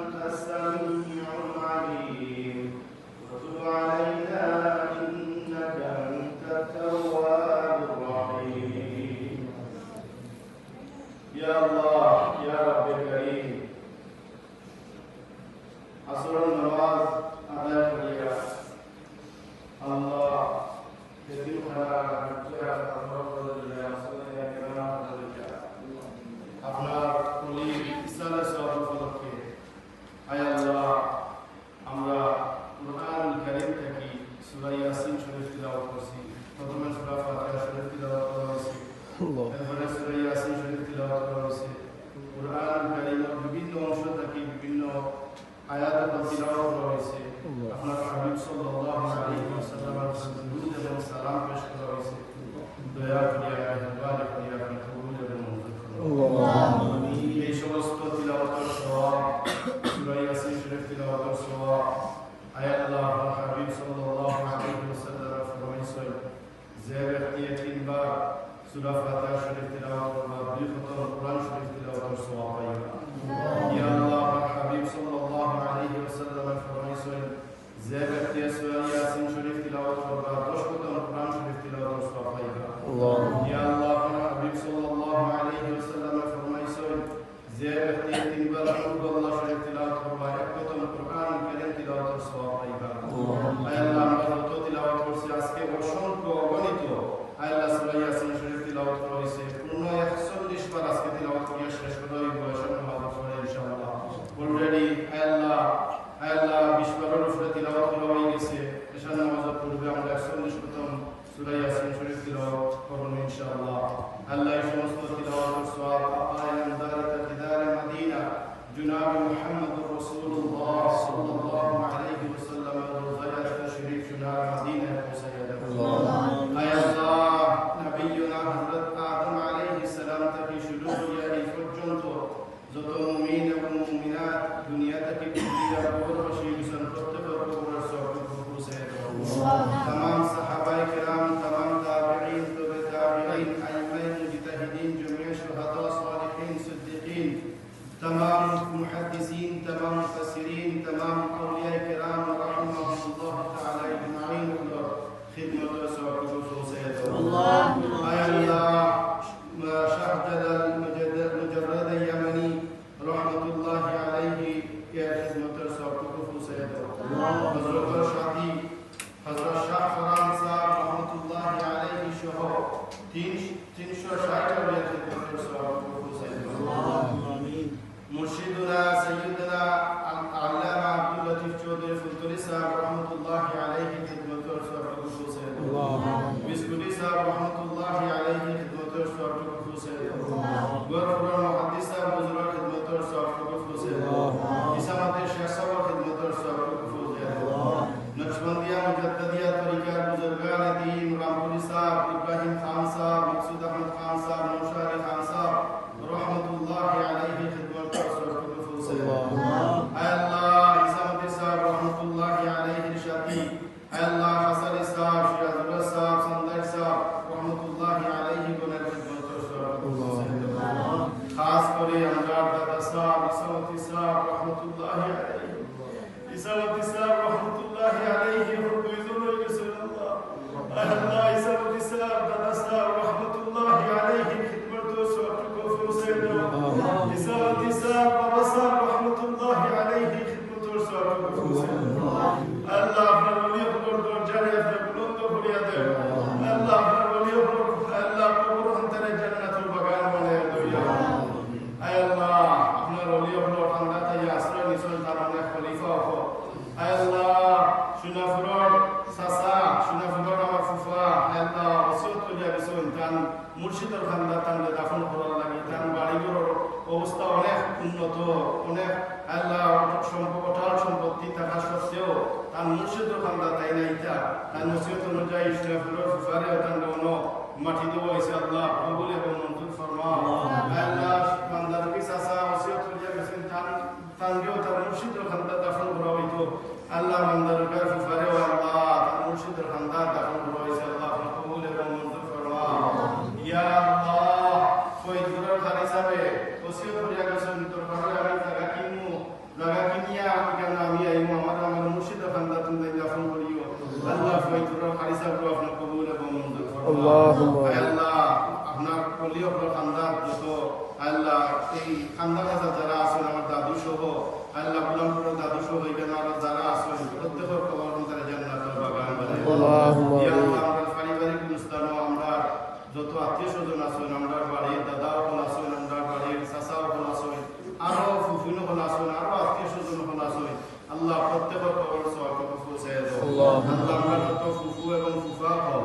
أنت السميع العليم وتب علينا إنك أنت التواب الرحيم يا الله يا رب الكريم عصر النماز أداء كريا الله يتم خيرا حجة আপনার কুলি ইসলামের সওয়াব উপলক্ষে আয় আল্লাহ আমরা কুরআনুল কারীম থেকে সূরা ইয়াসিন শরীফ তিলাওয়াত করছি প্রথমে সূরা ফাতিহা শরীফ তিলাওয়াত করা হয়েছে এরপরে সূরা ইয়াসিন শরীফ তিলাওয়াত করা হয়েছে কুরআনুল কারীমের বিভিন্ন অংশ থেকে বিভিন্ন আয়াত তিলাওয়াত করা হয়েছে আপনার হাবিব সাল্লাল্লাহু আলাইহি ওয়াসাল্লামের দুরূদ এবং সালাম পেশ করা হয়েছে দয়া করে মেহেরবানি করে আপনি কবুল এবং মঞ্জুর করুন এই সমস্ত তিলাওয়াতের সওয়াব সূরা ইয়াসিন শরীফ তিলাওয়াতের সওয়াব আয়াত আল্লাহ হাবিব সাল্লাল্লাহু আলাইহি ওয়াসাল্লাম ফরমাইছেন যে ব্যক্তি তিনবার সূরা ফাতিহা শরীফ তিলাওয়াত করবে দুই খতম কোরআন শরীফ তিলাওয়াতের সওয়াব পাইবে ইয়া আল্লাহ হাবিব সাল্লাল্লাহু আলাইহি ওয়াসাল্লাম ফরমাইছেন যে ব্যক্তি সূরা ইয়াসিন শরীফ তিলাওয়াত করবে 10 খতম কোরআন শরীফ তিলাওয়াতের সওয়াব পাইবে ইয়া আল্লাহ হাবিব সাল্লাল্লাহু আলাইহি ওয়াসাল্লাম ফরমাইছেন যে ব্যক্তি তিনবার আল্লাহ শরীফ তিলাওয়াত করবে এক খতম কোরআন কারীম তিলাওয়াতের সওয়াব পাইবে আয় আল্লাহ আমরা যত তিলাওয়াত করছি আজকে অসংখ্য অগণিত আল্লাহ সূরা ইয়াসিন শরীফ তিলাওয়াত করা হয়েছে পূর্ণ 140 বার আজকে তিলাওয়াত করে শেষ করা হইব ইনশাআল্লাহ ইনশাআল্লাহ অলরেডি আল্লাহ 20 বারের উপরে তিলাওয়াত করা হয়ে গেছে এশা নামাজের পূর্বে আমরা 140 খতম সূরা ইয়াসিন শরীফ তিলাওয়াত করব ইনশাআল্লাহ আল্লাহ এই সমস্ত তিলাওয়াতের সওয়াব আপায়ান দারিতা কিদার মদিনা জনাব মুহাম্মদুর রাসূলুল্লাহ সাল্লাল্লাহু আলাইহি ওয়াসাল্লাম রওজাত শরীফ জনাব মদিনা পৌঁছায়া দেন আয় আল্লাহ নবিয়ুনা হযরত আদম আলাইহিস সালাম থেকে শুরু হইয়া এই পর্যন্ত যত মুমিন এবং মুমিনাত দুনিয়া থেকে পৃথিবীর কবরবাসী বিশাল প্রত্যেকের কবরের সওয়াব পৌঁছায়া দেন तमाम साहाबाए किराम तमाम ताबिईन तबे ताबिईन आइम्माए मुजतहिदीन जमीअ शुहदा सालिहीन सिद्दीकीन तमाम मुहद्दिसीन तमाम मुफस्सिरीन तमाम औलियाए किराम रहमहुमुल्लाह तआला अजमाइन और खिदमत और सवाब को पहुंचाए दो अल्लाह शाहजालाल मुजर्रद यमनी रहमतुल्लाह अलैहि के खिदमत और सवाब को पहुंचाए दो हजरत शादी हजरत शाह फरान साहब रहमतुल्लाह अलैहि सह 360 और खिदमत और सवाब को पहुंचाए दो आमीन मुर्शिदुना सय्यदना अल्लामा अब्दुल लतीफ चौधरी फुलतुरी साहब रहमतुल्लाह अलैहि खिदमत और सवाब को पहुंचाए दो बिस्कुटी साहब रहमतुल्लाह अलैहि खिदमत और सवाब को पहुंचाए दो गौरपुरा मुहद्दिस साहब बुजुर्ग खिदमत और सवाब को पहुंचाए दो इसामत शेख साहब खिदमत और सवाब को पहुंचाए दो नक्शबंदिया मुजद्दिदिया तरीका बुजुर्गान दीन रामपुरी साहब इब्राहिम खान साहब मकसूद अहमद खान साहब नौशारी खान साहब रहमतुल्लाह अलैहि खिदमत और सवाब को पहुंचाए दो अल्लाह इसामत साहब रहमतुल्लाह अलैहि शादी अल्लाह हसन साहब शिराजुल्लाह साहब संदर साहब रहमतुल्लाह अलैहि गुना खिदमत और सवाब को पहुंचाए दो खास करे अमराद दादा साहब इसामत साहब रहमतुल्लाह अलैहि इसामत साहब रहमतुल्लाह अलैहि हुक्म रसूलुल्लाह अल्लाह इसामत साहब दादा साहब रहमतुल्लाह अलैहि खिदमत और सवाब को पहुंचाए दो इसामत साहब बाबा साहब रहमतुल्लाह अलैहि खिदमत और सवाब को पहुंचाए दो अल्लाह अपने वलियों को दर्जा दे बुलंद करिया दे अल्लाह अपने वलियों को अल्लाह कब्र अंतरे जन्नतुल बगान बनाए दो या आय अल्लाह अपने वलियों को ठंडा तया आश्रय निसन ताराने खलीफा हो आय अल्लाह सुनाफुर सासा सुनाफुर আমার ফুফা আল্লাহ ওসিয়ত করিয়া দিছেন তান মুর্শিদের খানদাতান দাফন করার লাগি তান বাড়িঘর অবস্থা অনেক উন্নত অনেক আল্লাহ অটল সম্পত্তি থাকা সত্ত্বেও তান মুর্শিদের খানদাতাই নাইতা তান ওসিয়ত অনুযায়ী সুনাফুর ফুফারে তান দোনো মাটি দেওয়া হয়েছে আল্লাহ কবুল এবং মঞ্জুর ফরমাও আল্লাহ বান্দার কি সাসা ওসিয়ত করিয়া গেছেন তানকেও তার মুর্শিদের খানদা দাফন করা হইতো আল্লাহ বান্দার কাছে ফুফারে আল্লাহ তার মুর্শিদের খানদা দাফন করা হয়েছে আল্লাহ কবুল এবং মঞ্জুর ফরমাও ইয়া আল্লাহ কই দূরের খালি হিসাবে ওসিয়ত করিয়া গেছেন তোর ঘরে আমি জায়গা কিনবো জায়গা ইয়া আল্লাহ আমরা পারিবারিক অনুষ্ঠান আমরা যত আত্মীয় স্বজন আছেন আমরা বাড়ির দাদা হল আছেন আমরা বাড়ির চাচা হল আছেন আরো ফুফুন হল আছেন আরো আত্মীয় স্বজন হল আছেন আল্লাহ প্রত্যেকের কবর সওয়াব পৌঁছায় দাও আল্লাহ আমরা যত ফুফু এবং ফুফা হল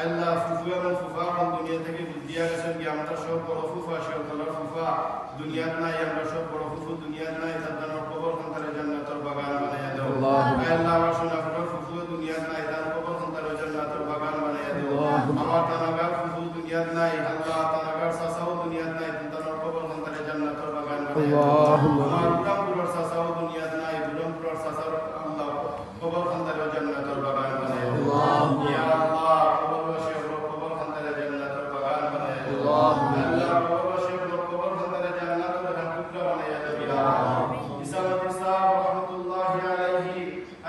আল্লাহ ফুফু এবং ফুফা হল দুনিয়া থেকে দিয়া গেছেন কি আমরা সব বড় ফুফা সকলের ফুফা দুনিয়ার নাই আমরা সব বড় ফুফু দুনিয়ার নাই তাদের কবর খানতারে জান্নাতের বাগান বানাইয়া দাও আল্লাহ আমার সোনা ফুফু দুনিয়ার নাই তার কবর খানতারে জান্নাতের বাগান বানাইয়া দাও আমার তানাগার ফুফু দুনিয়ার নাই আল্লাহ তানাগার চাচাও দুনিয়ার নাই তাদের কবর খানতারে জান্নাতের বাগান বানাইয়া দাও আমার উড়ামপুরের চাচাও দুনিয়ার নাই উড়ামপুরের চাচার আল্লাহ কবর খানতারে জান্নাতের বাগান বানাইয়া দাও ইয়া আল্লাহ কবরবাসী কবর খানতারে জান্নাতের বাগান বানাইয়া দাও আল্লাহ কবরবাসী কবর খানতারে জান্নাতের টুকরা বানাইয়া দাও ইয়া ইসামত সাহেব রাহমাতুল্লাহি আলাইহি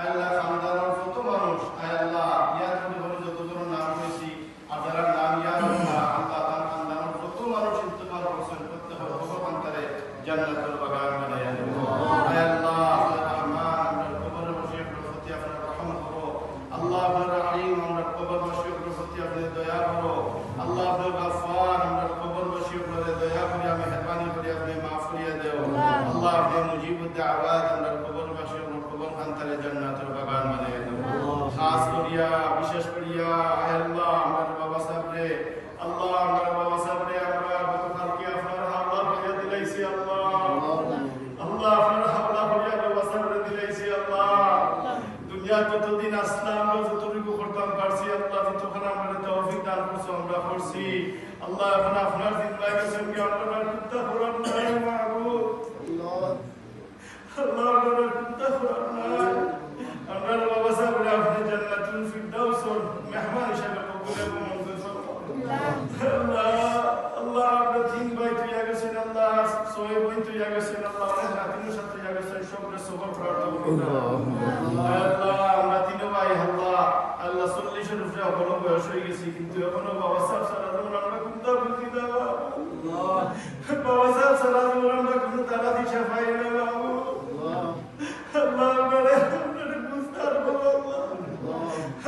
আল্লাহ খানদানের যত মানুষ আল্লাহ ইয়া তুমি যতজন নাম হইছি আর যারা নাম ইয়া আল্লাহ তার খানদানের যত মানুষ ইন্তেকাল করছেন প্রত্যেকের কবর খানতারে জান্নাতের বাগান বানাইয়া দাও আল্লাহ রহমান আমরা কবরবাসী প্রতি আপনার রহম করো আল্লাহ আপনার আলিম আমরা কবরবাসী প্রতি আপনি দয়া করো আল্লাহ আপনার গফফার আমরা কবরবাসী প্রতি দয়া করে আমি মেহরবানি করে আপনি maaf করিয়া দাও আল্লাহ আপনি মুজিবুদ দাওয়াত আমরা কবরবাসী কবর খানতারে জান্নাতের বাগান বানাইয়া দাও খাস করিয়া বিশেষ করিয়া আল্লাহ আমার বাবা সাহেব রে আল্লাহ আমার বাবা সাহেব রে আমরা গতকালকে আপনার হাওলা করিয়া দিলাইছি আল্লাহ আল্লাহ আপনার হাওলা করিয়া বাবা সাহেব রে দিলাইছি আল্লাহ দুনিয়া যতদিন আসলাম যতটুকু করতাম পারছি আল্লাহ যতক্ষণ আমাদের তৌফিক দান করছো আমরা করছি আল্লাহ এখন আপনার জিম্মায় গেছেন কি আপনার কুত্তা কোরআন নাই মাহবুব আল্লাহ আপনার কুত্তা কোরআন নাই আপনার বাবা সাহেব আপনি জান্নাতুল ফিরদাউসের মেহমান হিসেবে কবুল এবং মঞ্জুর আল্লাহ আল্লাহ আপনার তিন ভাই তুইয়া গেছেন আল্লাহ ছয় বোন তুইয়া গেছেন আল্লাহ অনেক নাতিনের সাথে তুইয়া গেছেন সবরে সবর প্রার্থনা আল্লাহ আমরা তিন ভাই আল্লাহ আল্লাহ 40 এর উপরে এখনো বয়স হয়ে গেছি কিন্তু এখনো বাবা সাহেব সারা জীবন আমরা কুত্তা বুঝি না আল্লাহ বাবা সাহেব সারা জীবন আমরা কোনো তারা দিশা পাই না বাবু আল্লাহ আমরা বুঝতার বলো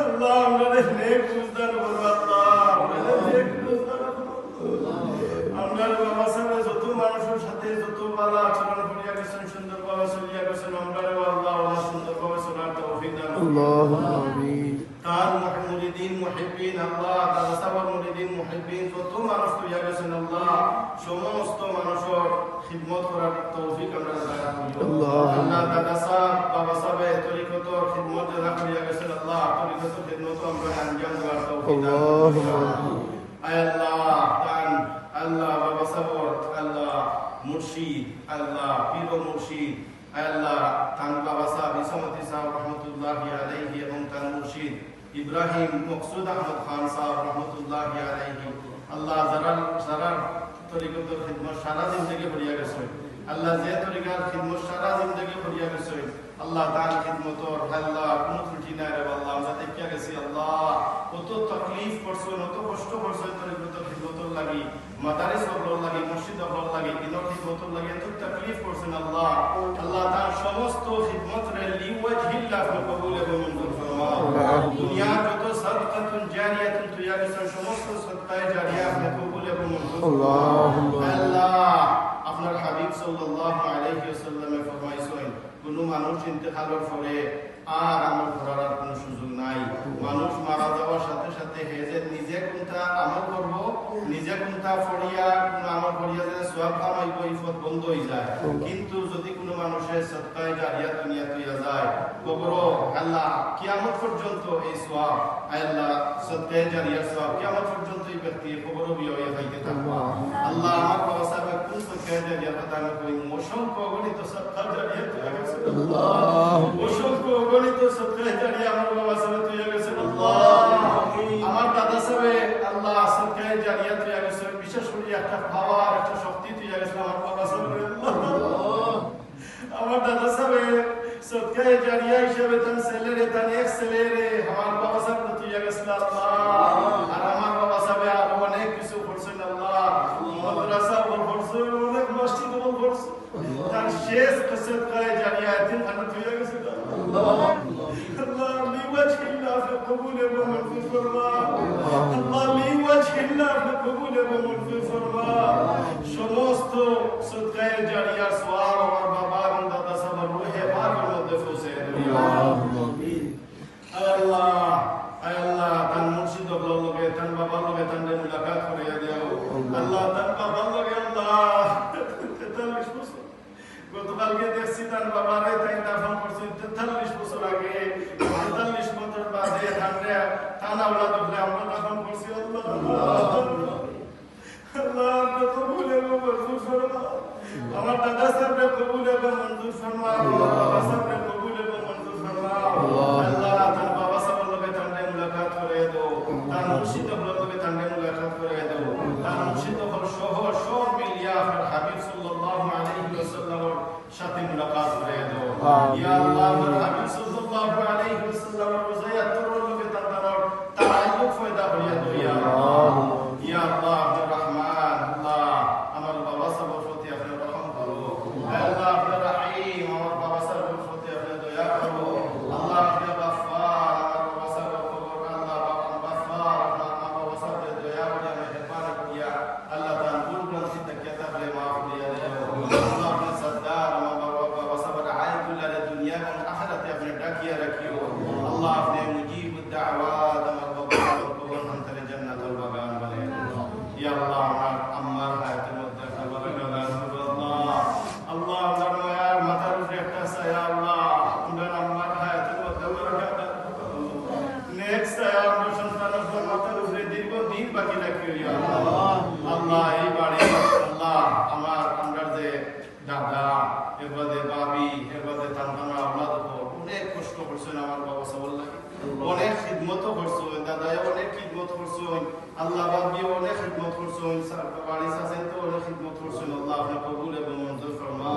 আল্লাহ আমরা নেক বুঝতার বলো আল্লাহ আমরা নেক বুঝতার আমরা বাবা সাহেব যত মানুষের সাথে যত ভালো আচরণ করিয়া গেছেন সুন্দর ভাবে চলিয়া গেছেন আমরা আল্লাহ সুন্দর ভাবে চলার তৌফিক দান আল্লাহুম্মা আমিন তার মুরিদিন মুহিব্বিন আল্লাহ তার সাবার মুরিদিন মুহিব্বিন যত মানুষ করিয়া গেছেন আল্লাহ সমস্ত মানুষের খিদমত করার তৌফিক আমরা দান করিও আল্লাহ দাদা সাহেব বাবা সাহেব তরিকতর খিদমত যারা করিয়া গেছেন আল্লাহ তরিকতর খিদমত আমরা আঞ্জাম দেওয়ার তৌফিক দান আল্লাহ আল্লাহ দান আল্লাহ বাবা সাহেব আল্লাহ মুর্শিদ আল্লাহ পীর ও মুর্শিদ আল্লাহ তান বাবা সাহেব ইসামতি সাহেব রহমতুল্লাহি আলাইহি এবং তান মুর্শিদ ইব্রাহিম মকসুদ আহমদ খান সাহেব রহমতুল্লাহি আলাইহি আল্লাহ যারা তরিকতের খিদমত সারা জিন্দেগি করিয়া গেছে আল্লাহ যে তরিকার খিদমত সারা জিন্দেগি করিয়া গেছে আল্লাহ তার খিদমতর আল্লাহ কোনো ত্রুটি নাই রে আল্লাহ আমরা দেখিয়া গেছি আল্লাহ কত তাকলিফ করছেন কত কষ্ট করছেন তরিকতের খিদমতর লাগি মাদারিস হল লাগি মসজিদ হল লাগি দিনের খিদমতর লাগি এত তাকলিফ করছেন আল্লাহ আল্লাহ তার সমস্ত খিদমত রে লিওয়াজহিল্লাহ কবুল এবং মঞ্জুর ফরমাও দুনিয়ার যত সাদকাতুন জারিয়াতুন তুইয়া গেছেন সমস্ত সাদকায়ে জারিয়া আপনি কবুল এবং মঞ্জুর আল্লাহুম্মা আল্লাহ আপনার হাবিব সাল্লাল্লাহু আলাইহি ওয়াসাল্লামে ফরমাইছেন কোন মানুষ ইন্তেকালের পরে আর আমল করার কোনো সুযোগ নাই মানুষ মারা যাওয়ার সাথে সাথে হেজে নিজে কোনটা আমল করব নিজে কোনটা ফড়িয়া কোন আমল করিয়া যে সওয়াব কামাইব ইফত বন্ধ হয়ে যায় কিন্তু যদি কোনো মানুষের সদকায়ে জারিয়া দুনিয়া তুইয়া যায় কবর আল্লাহ কিয়ামত পর্যন্ত এই সওয়াব আল্লাহ সদকায়ে জারিয়ার সওয়াব কিয়ামত পর্যন্ত এই ব্যক্তি কবর বিয়ে হইতে থাকবে আল্লাহ আমার বাবা সাহেব কোন সদকায়ে জারিয়ার কথা আমি কই অসংখ্য গণিত সদকায়ে জারিয়া তুইয়া গেছে আল্লাহ অসংখ্য গণিত সদকায়ে জারিয়া আমার বাবা সাহেব তুইয়া গেছে আল্লাহ আমার দাদা সাহেব আল্লাহ সদকায়ে জারিয়া তুইয়া গেছে বিশেষ করে একটা পাওয়ার একটা শক্তি তুইয়া গেছে আমার বাবা সাহেব আল্লাহ আমার দাদা সাহেব সদকায়ে জারিয়া হিসেবে তার ছেলেরে তার এক ছেলেরে আমার বাবা সাহেব তুইয়া গেছে আল্লাহ আর আমার বাবা সাহেব আরো অনেক কিছু করছেন আল্লাহ মাদ্রাসা করছে অনেক মসজিদ করছে তার শেষ সদকায়ে জারিয়া এতিম খানা তুইয়া গেছে আল্লাহ আল্লাহ লিওয়াজহিল্লাহ কবুল এবং মঞ্জুর আমার দাদা সাহেবকে কবুল এবং মঞ্জুর ফরমাও বাবা সাহেবকে কবুল এবং মঞ্জুর ফরমাও আল্লাহ তার বাবা সাহেবের লগে তান্ডে মুলাকাত করে দাও তার মুর্শিদ লগে তান্ডে মুলাকাত করে দাও তার মুর্শিদ সহ সব মিলিয়া হাবিব সাল্লাল্লাহু আলাইহি ওয়াসাল্লামের সাথে মুলাকাত করে দাও ইয়া আল্লাহ আমার হাবিব সাল্লাল্লাহু আলাইহি ওয়াসাল্লামের রোজায়াত লগে তান্ডার তাআল্লুক ফায়দা হইয়া দাও ইয়া আল্লাহ ইয়া আল্লাহ রহমান আল্লাহ আমার বাবা সাহেবের প্রতি আপনি রহম করো আল্লাহ আপনি রহিম আমার বাবা সাহেবের প্রতি আপনি দয়া করো আল্লাহ আপনি গফফার আমার বাবা সাহেবের খবর আল্লাহ গফফার আমার বাবা সাহেবের দয়া করে মেহেরবানি করিয়া আল্লাহ তাআলা ভুল ভ্রান্তি থেকে তাহলে maaf করিয়া দাও আল্লাহ আপনি সদ্দার আমার বাবা সাহেবের আয়াতুল্লাহ দুনিয়া এবং আখিরাতে আপনি ডাকিয়া রাখিও আল্লাহ আপনি মুজিবুদ দাওয়াত আমার বাবা সাহেবের কবর অন্তরে জান্নাতুল বাগান বানায় ইয়া আল্লাহ আমার আম্মার হায়াতের মধ্যে একটা বারাকা দান করো আল্লাহ আল্লাহ আমার মায়ের মাথার উপরে একটা ছায়া আল্লাহ আমার আম্মার হায়াতের মধ্যে বারাকা দান করো নেক ছায়া আমার সন্তানের মাথার উপরে দীর্ঘদিন বাকি রাখিও ইয়া আল্লাহ আল্লাহ এই বাড়ি আল্লাহ আমার আমরা যে দাদা এবারে বাবি এবারে তানতানা আওলাদ অনেক কষ্ট করছেন আমার বাবা সাহেব লাগে অনেক খিদমত করছেন দাদা অনেক খিদমত করছেন আল্লাহ বাবি অনেক খিদমত করছেন বাড়ি সাসেন তো অনেক খিদমত করছেন আল্লাহ আপনি কবুল এবং মঞ্জুর ফরমাও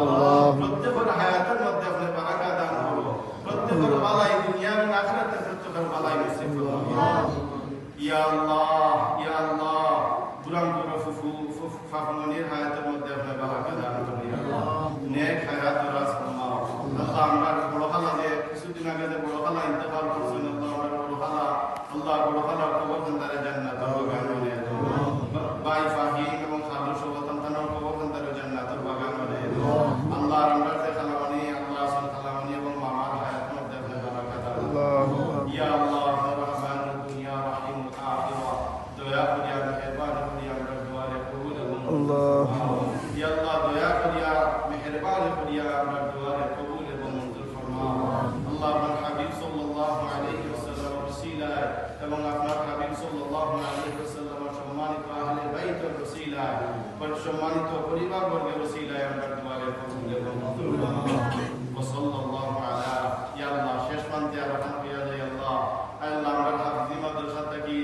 প্রত্যেকের হায়াতের মধ্যে আপনি বারাকা দান করো প্রত্যেকের ভালাই দুনিয়া এবং আখিরাতে প্রত্যেকের ভালাই নসিব ফরমাও ইয়া আল্লাহ বুরাম করে ফুফু ফাফমনির হায়াতের মধ্যে আপনি বারাকা দান করো ইয়া আল্লাহ নেক হায়াত দরাজ ফরমাও আল্লাহ আমরা বড় খালা যে কিছুদিন আগে যে বড় খালা ইন্তেকাল করছেন আল্লাহ আমরা বড় খালা আল্লাহ বড় খালার কবর খানদারে জান্নাতুল বাগান বানিয়ে দাও ভাই ফাহিম এবং খালু সহ সন্তানের কবর খানদারে জান্নাতুল বাগান বানিয়ে দাও আল্লাহ আমরা যে খালামানি আল্লাহ আসল খালামানি এবং মামার হায়াতের মধ্যে আপনি বারাকা দান ইয়া আল্লাহ রহমান দুনিয়া রহিম আখিরা দয়া করিয়া মেহেরবানি করিয়া আমরা দুআরে কবুল এবং আল্লাহ ইয়া আল্লাহ দয়া করিয়া মেহেরবানি করিয়া আমরা দুআরে কবুল এবং মঞ্জুর ফরমাও আল্লাহ আমার হাবিব সাল্লাল্লাহু আলাইহি ওয়াসাল্লামের ওসিলায় এবং আপনার হাবিব সাল্লাল্লাহু আলাইহি ওয়াসাল্লামের সম্মানিত আহলে বাইতের ওসিলায় সম্মানিত পরিবারবর্গের ওসিলায় আমরা দুআরে কবুল এবং মঞ্জুর ফরমাও ওয়া সাল্লাল্লাহু আলা ইয়া আল্লাহ শেষ প্রান্তে আর রহম করিয়া যায় আল্লাহ আল্লাহ আমরা হাফিজি মাদ্রাসা থেকে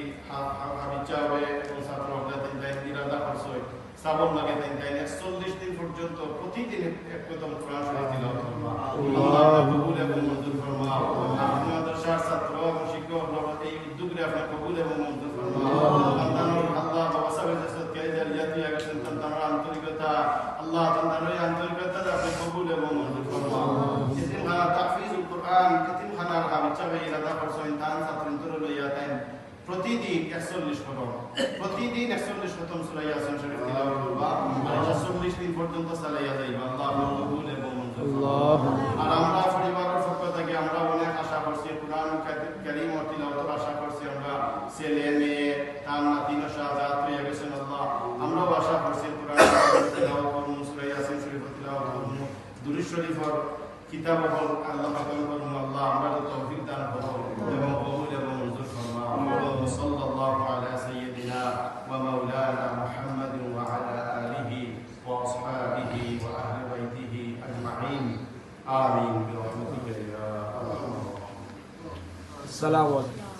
হাবিজা হয়ে এবং ছাত্র হতে যাই ইরাদা করছই সাবন লাগে তাই 40 দিন পর্যন্ত প্রতিদিন এক কদম কোরআন শরীফ তিলাওয়াত করবা আল্লাহ কবুল এবং মঞ্জুর ফরমাও আপনি মাদ্রাসার ছাত্র এবং শিক্ষক এই উদ্যোগে আপনি কবুল এবং মঞ্জুর ফরমাও সন্তানের আল্লাহ বাবা সাহেবের যে সদকায়ে জারিয়াত হয়ে গেছেন সন্তানের আন্তরিকতা আল্লাহ সন্তানের আন্তরিকতা আপনি কবুল এবং মঞ্জুর ফরমাও ইতিমখানা তাহফিজুল কোরআন ইতিমখানার হাবিজা হয়ে ইরাদা করছেন তান ছাত্রীদের লইয়া তাই প্রতিদিন 41 খতম প্রতিদিন 41 খতম সূরা ইয়াসিন শরীফ তিলাওয়াত করবা আর 40 দিন পর্যন্ত চালাইয়া যাইবা আল্লাহ কবুল এবং মঞ্জুর আল্লাহ আর আমরা পরিবারের পক্ষ থেকে আমরা অনেক আশা করছি কুরআন কারীম ও তিলাওয়াতের আশা করছি আমরা ছেলে মেয়ে তার নাতি শাহজাদ হয়ে গেছেন আল্লাহ আমরাও আশা করছি কুরআন তিলাওয়াত করব সূরা ইয়াসিন শরীফ তিলাওয়াত করব দুরূদ শরীফের কিতাব হল আল্লাহ পাকের করুন আল্লাহ আমরা তৌফিক দান করো এবং কবুল এবং মঞ্জুর ফরমাও সাল্লাল্লাহু আলা সাইয়্যিদিনা ওয়া মাওলানা মুহাম্মাদিন ওয়া আলা আলিহি ওয়া আসহাবিহি ওয়া আহলি বাইতিহি আজমাইন আমিন বিরহমাতিকা ইয়া আরহামার রাহিমিন। আসসালামু আলাইকুম।